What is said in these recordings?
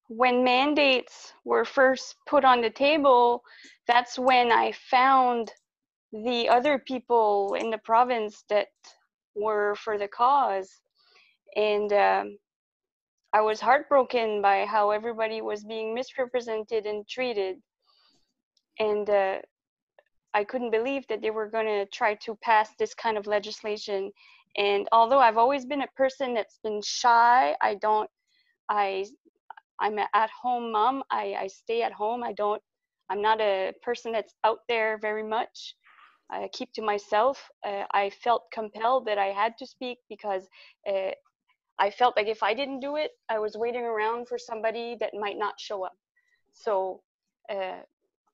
when mandates were first put on the table, that's when I found the other people in the province that were for the cause. And I was heartbroken by how everybody was being misrepresented and treated. And I couldn't believe that they were going to try to pass this kind of legislation. And although I've always been a person that's been shy, I, I'm an at-home mom. I stay at home. I'm not a person that's out there very much. I keep to myself. I felt compelled that I had to speak because uh, I felt like if I didn't do it, I was waiting around for somebody that might not show up. So uh,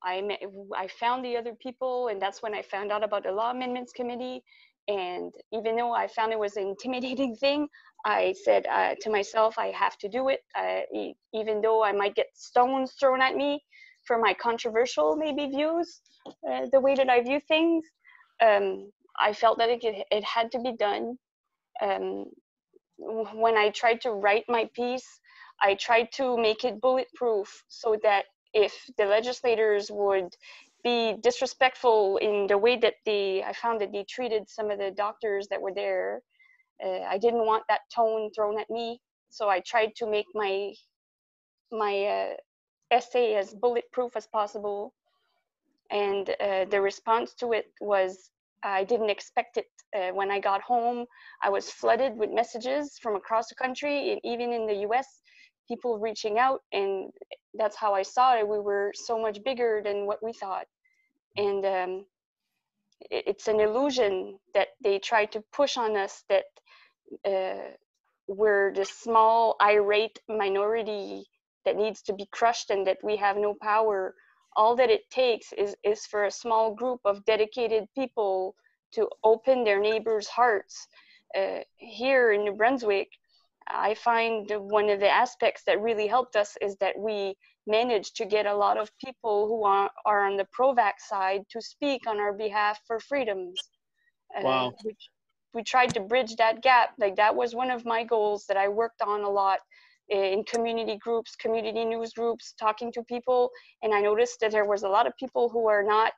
I found the other people, and that's when I found out about the Law Amendments Committee. And even though I found it was an intimidating thing, I said to myself, I have to do it, even though I might get stones thrown at me for my controversial maybe views, the way that I view things. I felt that it had to be done. Um, when I tried to write my piece, I tried to make it bulletproof so that if the legislators would be disrespectful in the way that I found that they treated some of the doctors that were there, I didn't want that tone thrown at me. So I tried to make my essay as bulletproof as possible. And the response to it was, I didn't expect it. When I got home, I was flooded with messages from across the country, and even in the US, people reaching out. And that's how I saw it. We were so much bigger than what we thought. And it's an illusion that they try to push on us, that we're the small, irate minority that needs to be crushed and that we have no power. All that it takes is for a small group of dedicated people to open their neighbors' hearts. Here in New Brunswick, I find one of the aspects that really helped us is that we managed to get a lot of people who are on the pro-vax side to speak on our behalf for freedoms. Wow. We tried to bridge that gap. Like, that was one of my goals that I worked on a lot in community groups, community news groups, talking to people. And I noticed that there was a lot of people who are not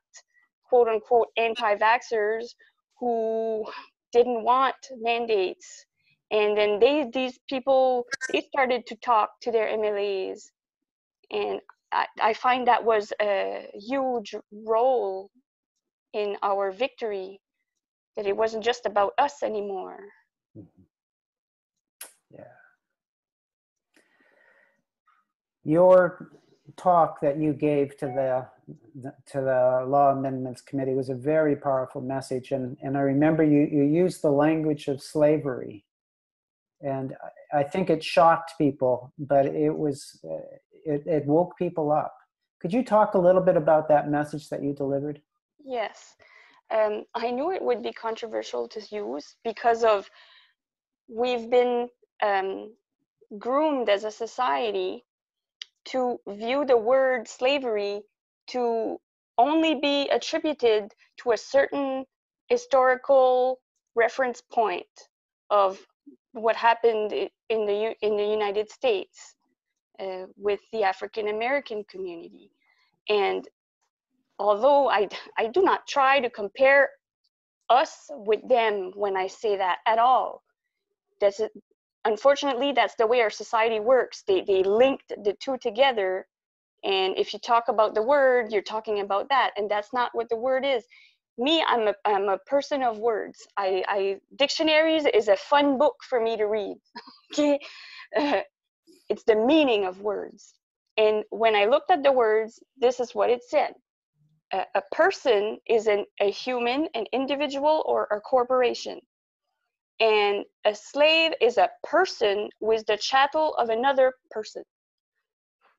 quote unquote anti-vaxxers who didn't want mandates. And then these people, they started to talk to their MLAs. And I find that was a huge role in our victory, that it wasn't just about us anymore. Mm-hmm. Yeah. Your talk that you gave to the Law Amendments Committee was a very powerful message, and I remember you used the language of slavery, and I think it shocked people, but it was it woke people up. Could you talk a little bit about that message that you delivered? Yes. I knew it would be controversial to use because of we've been groomed as a society to view the word slavery to only be attributed to a certain historical reference point of what happened in the United States with the African American community. And although I do not try to compare us with them when I say that at all, that's it. Unfortunately, that's the way our society works. They linked the two together, and if you talk about the word, you're talking about that, and that's not what the word is. Me, I'm a person of words. Dictionaries is a fun book for me to read. Okay, it's the meaning of words. And when I looked at the words, this is what it said. A person is a human, an individual, or a corporation. And a slave is a person who is the chattel of another person,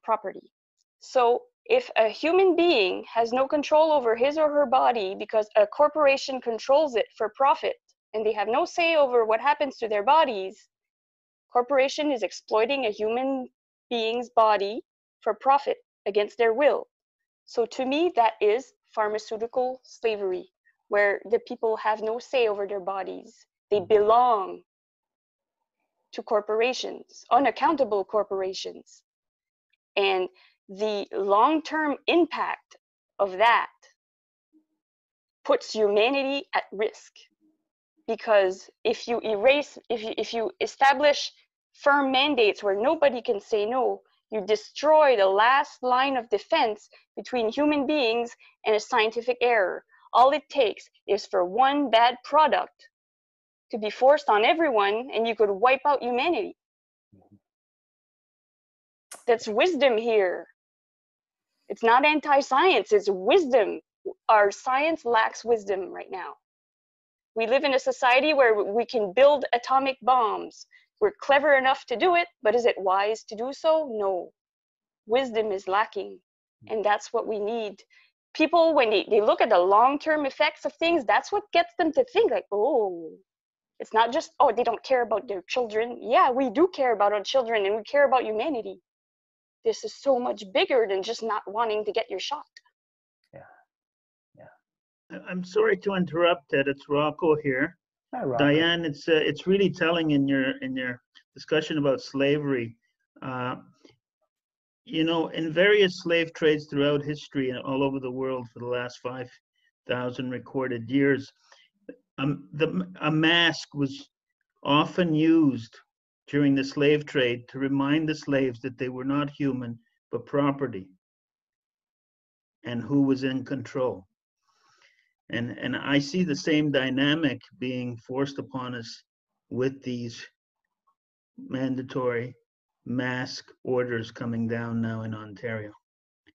property. So if a human being has no control over his or her body because a corporation controls it for profit, and they have no say over what happens to their bodies, corporation is exploiting a human being's body for profit against their will. So to me, that is pharmaceutical slavery, where the people have no say over their bodies. They belong to corporations, unaccountable corporations. And the long-term impact of that puts humanity at risk. Because if you establish firm mandates where nobody can say no, you destroy the last line of defense between human beings and a scientific error. All it takes is for one bad product to be forced on everyone, and you could wipe out humanity. That's wisdom here. It's not anti-science, it's wisdom. Our science lacks wisdom right now. We live in a society where we can build atomic bombs. We're clever enough to do it, but is it wise to do so? No. Wisdom is lacking, and that's what we need. People, when they look at the long-term effects of things, that's what gets them to think like, oh, it's not just, oh, they don't care about their children. Yeah, we do care about our children, and we care about humanity. This is so much bigger than just not wanting to get your shot. I'm sorry to interrupt, Ted. It's Rocco here. Hi, Rocco. Diane, it's really telling in your discussion about slavery. You know, in various slave trades throughout history and all over the world for the last 5,000 recorded years, a mask was often used during the slave trade to remind the slaves that they were not human but property, and who was in control. And I see the same dynamic being forced upon us with these mandatory mask orders coming down now in Ontario.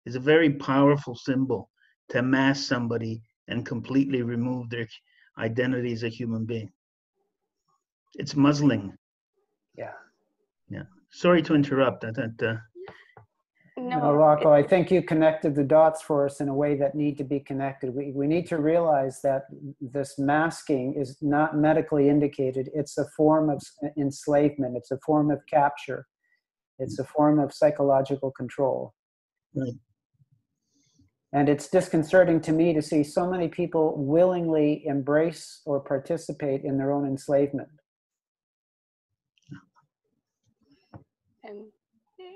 It's a very powerful symbol to mask somebody and completely remove their identity as a human being. It's muzzling. Yeah. Yeah. Sorry to interrupt. No, Rocco, I think you connected the dots for us in a way that need to be connected. We need to realize that this masking is not medically indicated. It's a form of enslavement. It's a form of capture. It's a form of psychological control. Right. And it's disconcerting to me to see so many people willingly embrace or participate in their own enslavement. And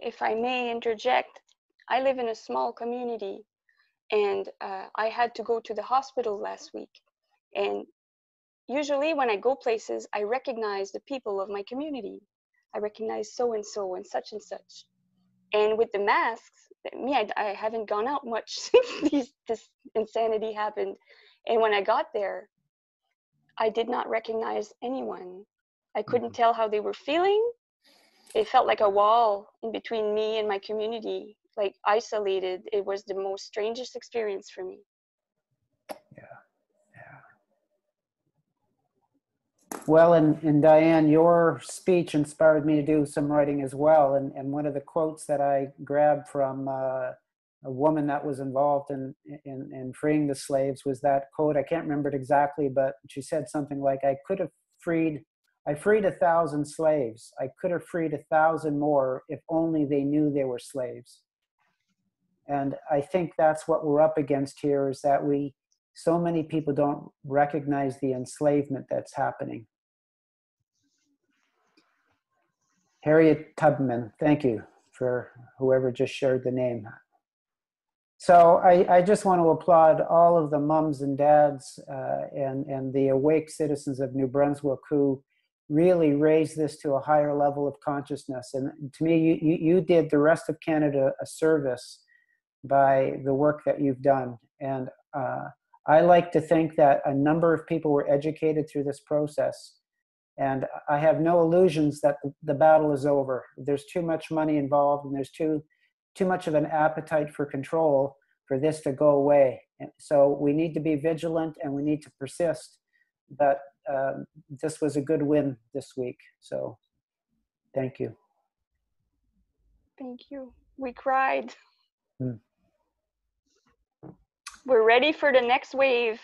if I may interject, I live in a small community, and I had to go to the hospital last week. And usually when I go places, I recognize the people of my community. I recognize so-and-so and such and such. And with the masks, I haven't gone out much since this insanity happened. And when I got there, I did not recognize anyone. I couldn't tell how they were feeling. It felt like a wall in between me and my community, like isolated. It was the most strangest experience for me. Well, and Diane, your speech inspired me to do some writing as well. And one of the quotes that I grabbed from a woman that was involved in freeing the slaves was that quote. I can't remember it exactly, but she said something like, I freed 1,000 slaves. I could have freed 1,000 more if only they knew they were slaves. And I think that's what we're up against here, is that so many people don't recognize the enslavement that's happening. Harriet Tubman, thank you for whoever just shared the name. So I just want to applaud all of the mums and dads and the awake citizens of New Brunswick who really raised this to a higher level of consciousness. And to me, you did the rest of Canada a service by the work that you've done. And I like to think that a number of people were educated through this process. And I have no illusions that the battle is over. There's too much money involved, and there's too much of an appetite for control for this to go away. And so we need to be vigilant and we need to persist. But this was a good win this week. So thank you. Thank you. We cried. Hmm. We're ready for the next wave.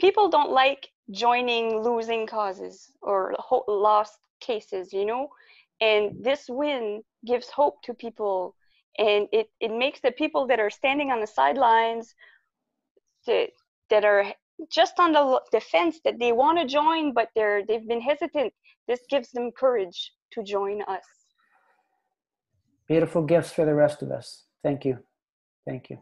People don't like joining losing causes or lost cases, you know? And this win gives hope to people. And it makes the people that are standing on the sidelines, that are just on the fence, that they want to join, but they've been hesitant. This gives them courage to join us. Beautiful gifts for the rest of us. Thank you. Thank you.